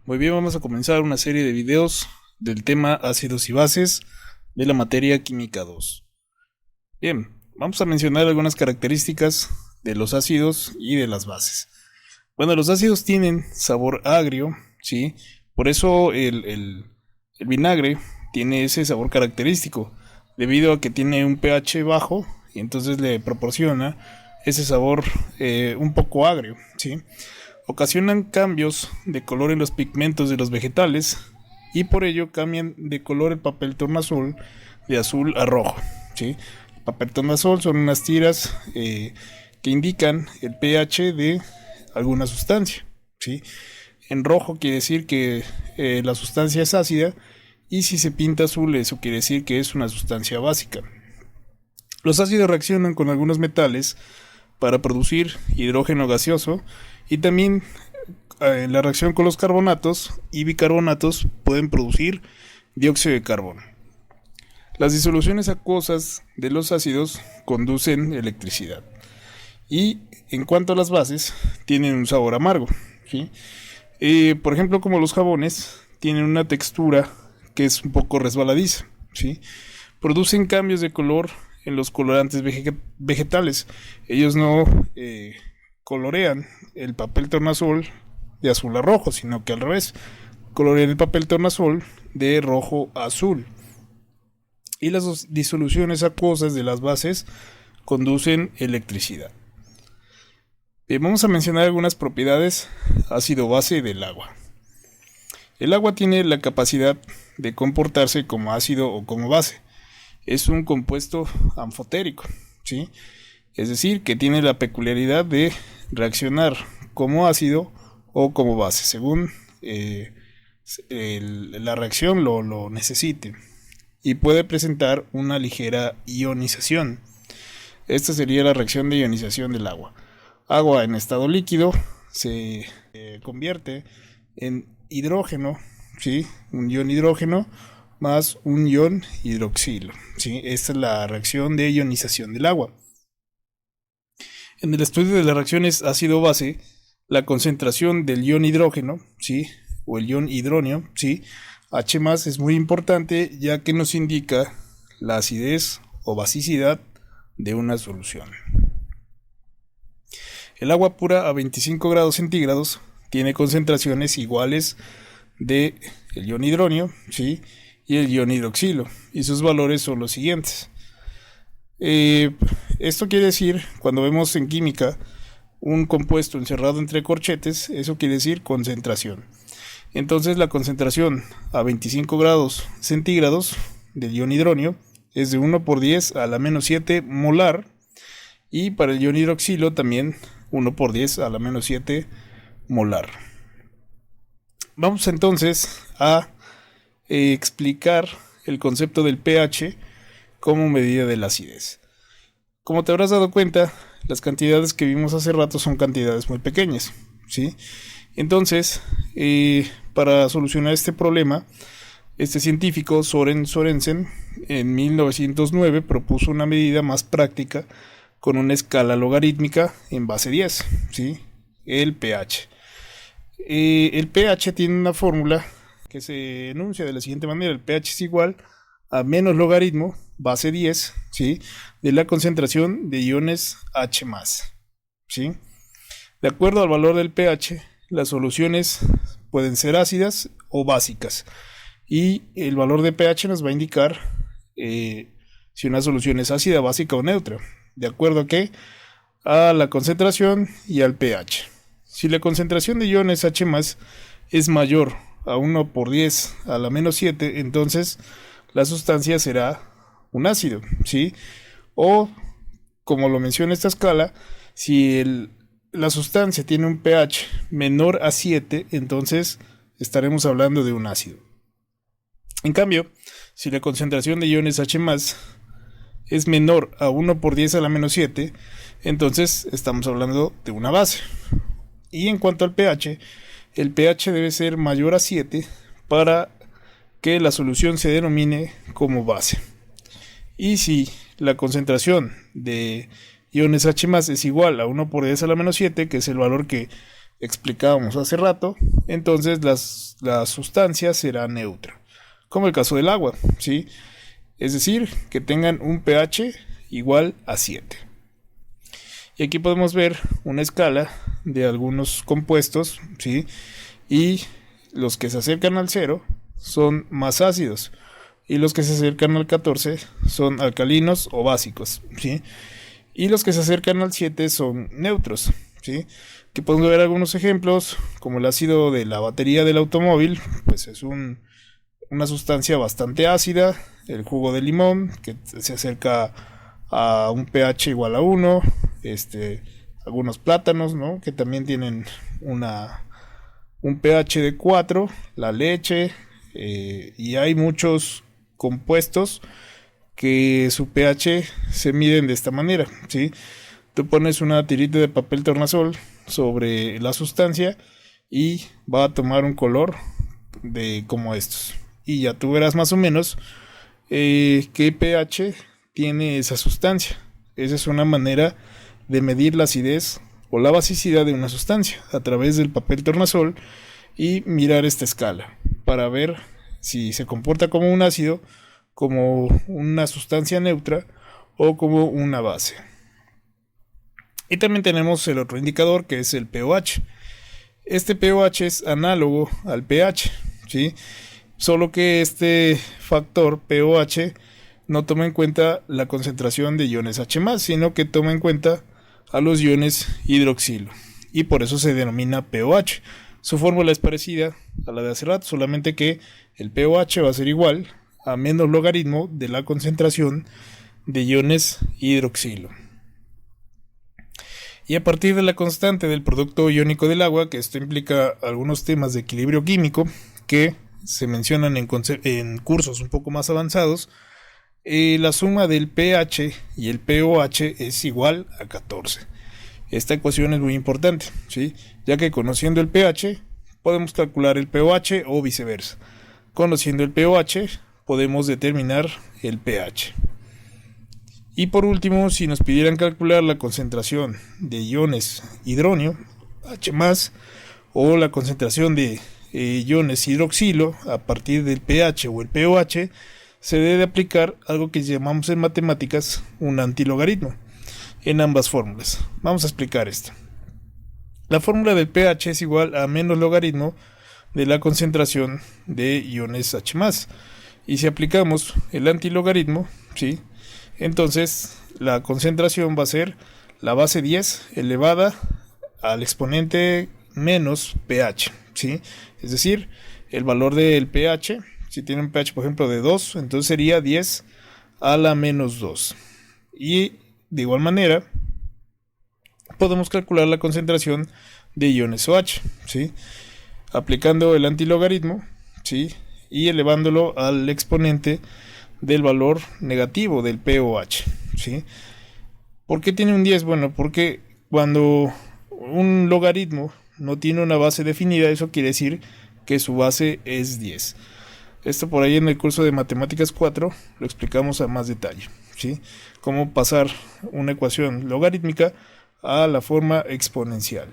Muy bien, vamos a comenzar una serie de videos del tema ácidos y bases de la materia química 2. Bien, vamos a mencionar algunas características de los ácidos y de las bases. Bueno, los ácidos tienen sabor agrio, ¿sí? Por eso el vinagre tiene ese sabor característico, debido a que tiene un pH bajo y entonces le proporciona ese sabor un poco agrio, ¿sí? Ocasionan cambios de color en los pigmentos de los vegetales y por ello cambian de color el papel tornasol de azul a rojo, ¿sí? El papel tornasol son unas tiras que indican el pH de alguna sustancia, ¿sí? En rojo quiere decir que la sustancia es ácida y si se pinta azul eso quiere decir que es una sustancia básica. Los ácidos reaccionan con algunos metales para producir hidrógeno gaseoso y también en la reacción con los carbonatos y bicarbonatos pueden producir dióxido de carbono. Las disoluciones acuosas de los ácidos conducen electricidad. Y en cuanto a las bases, tienen un sabor amargo, ¿sí? Por ejemplo, como los jabones, tienen una textura que es un poco resbaladiza, ¿sí? Producen cambios de color en los colorantes vegetales. Ellos no colorean el papel tornasol de azul a rojo, sino que al revés, colorean el papel tornasol de rojo a azul. Y las disoluciones acuosas de las bases conducen electricidad. Vamos a mencionar algunas propiedades ácido-base del agua. El agua tiene la capacidad de comportarse como ácido o como base. Es un compuesto anfotérico, ¿sí? Es decir, que tiene la peculiaridad de reaccionar como ácido o como base, según la reacción lo necesite. Y puede presentar una ligera ionización. Esta sería la reacción de ionización del agua. Agua en estado líquido se convierte en hidrógeno, ¿sí? Un ion hidrógeno más un ion hidroxilo, ¿sí? Esta es la reacción de ionización del agua. En el estudio de las reacciones ácido-base, la concentración del ion hidrógeno, ¿sí? O el ion hidróneo, ¿sí? H+ es muy importante ya que nos indica la acidez o basicidad de una solución. El agua pura a 25 grados centígrados tiene concentraciones iguales de el ion hidróneo, ¿sí? Y el ion hidroxilo, y sus valores son los siguientes. Esto quiere decir, cuando vemos en química un compuesto encerrado entre corchetes, eso quiere decir concentración. Entonces la concentración a 25 grados centígrados del ion hidróneo es de 1 por 10 a la menos 7 molar, y para el ion hidroxilo también 1 por 10 a la menos 7 molar. Vamos entonces a explicar el concepto del pH como medida de la acidez. Como te habrás dado cuenta, las cantidades que vimos hace rato son cantidades muy pequeñas, ¿sí? Entonces, para solucionar este problema, este científico Søren Sørensen en 1909 propuso una medida más práctica con una escala logarítmica en base 10, ¿sí? El pH. El pH tiene una fórmula que se enuncia de la siguiente manera: el pH es igual a menos logaritmo base 10, ¿sí? De la concentración de iones H+, ¿sí? De acuerdo al valor del pH, las soluciones pueden ser ácidas o básicas, y el valor de pH nos va a indicar si una solución es ácida, básica o neutra, de acuerdo a qué, a la concentración y al pH. Si la concentración de iones H+ es mayor a 1 por 10 a la menos 7, entonces la sustancia será un ácido, ¿sí? O, como lo menciona esta escala, si la sustancia tiene un pH menor a 7, entonces estaremos hablando de un ácido. En cambio, si la concentración de iones H+ es menor a 1 por 10 a la menos 7, entonces estamos hablando de una base. Y en cuanto al pH, el pH debe ser mayor a 7 para que la solución se denomine como base. Y si la concentración de iones H+ es igual a 1 por 10 a la menos 7, que es el valor que explicábamos hace rato, entonces la sustancia será neutra, como el caso del agua, ¿sí? Es decir, que tengan un pH igual a 7. Y aquí podemos ver una escala de algunos compuestos, ¿sí? Y los que se acercan al 0 son más ácidos, y los que se acercan al 14 son alcalinos o básicos, ¿sí? Y los que se acercan al 7 son neutros, ¿sí? Que podemos ver algunos ejemplos, como el ácido de la batería del automóvil, pues es una sustancia bastante ácida. El jugo de limón, que se acerca a un pH igual a 1. Algunos plátanos, ¿no?, que también tienen un pH de 4. La leche, y hay muchos compuestos que su pH se miden de esta manera, ¿sí? Tú pones una tirita de papel tornasol sobre la sustancia y va a tomar un color de como estos, y ya tú verás más o menos qué pH tiene esa sustancia. Esa es una manera de medir la acidez o la basicidad de una sustancia a través del papel tornasol y mirar esta escala para ver si se comporta como un ácido, como una sustancia neutra o como una base. Y también tenemos el otro indicador, que es el pOH. Este pOH es análogo al pH, ¿sí? Solo que este factor pOH no toma en cuenta la concentración de iones H+, sino que toma en cuenta a los iones hidroxilo, y por eso se denomina pOH. Su fórmula es parecida a la de hace rato, solamente que el pOH va a ser igual a menos logaritmo de la concentración de iones hidroxilo. Y a partir de la constante del producto iónico del agua, que esto implica algunos temas de equilibrio químico que se mencionan en cursos un poco más avanzados, la suma del pH y el pOH es igual a 14. Esta ecuación es muy importante, ¿sí?, ya que conociendo el pH podemos calcular el pOH o viceversa. Conociendo el pOH podemos determinar el pH. Y por último, si nos pidieran calcular la concentración de iones hidronio, H+, o la concentración de iones hidroxilo a partir del pH o el pOH, se debe aplicar algo que llamamos en matemáticas un antilogaritmo en ambas fórmulas. Vamos a explicar esto. La fórmula del pH es igual a menos logaritmo de la concentración de iones H+. Y si aplicamos el antilogaritmo, ¿sí?, entonces la concentración va a ser la base 10 elevada al exponente menos pH, ¿sí? Es decir, el valor del pH, si tiene un pH por ejemplo de 2, entonces sería 10 a la menos 2. Y de igual manera podemos calcular la concentración de iones OH, ¿sí?, aplicando el antilogaritmo, ¿sí?, y elevándolo al exponente del valor negativo del pOH, ¿sí? ¿Por qué tiene un 10? Bueno, porque cuando un logaritmo no tiene una base definida, eso quiere decir que su base es 10. Esto por ahí en el curso de Matemáticas 4 lo explicamos a más detalle, ¿sí?, cómo pasar una ecuación logarítmica a la forma exponencial.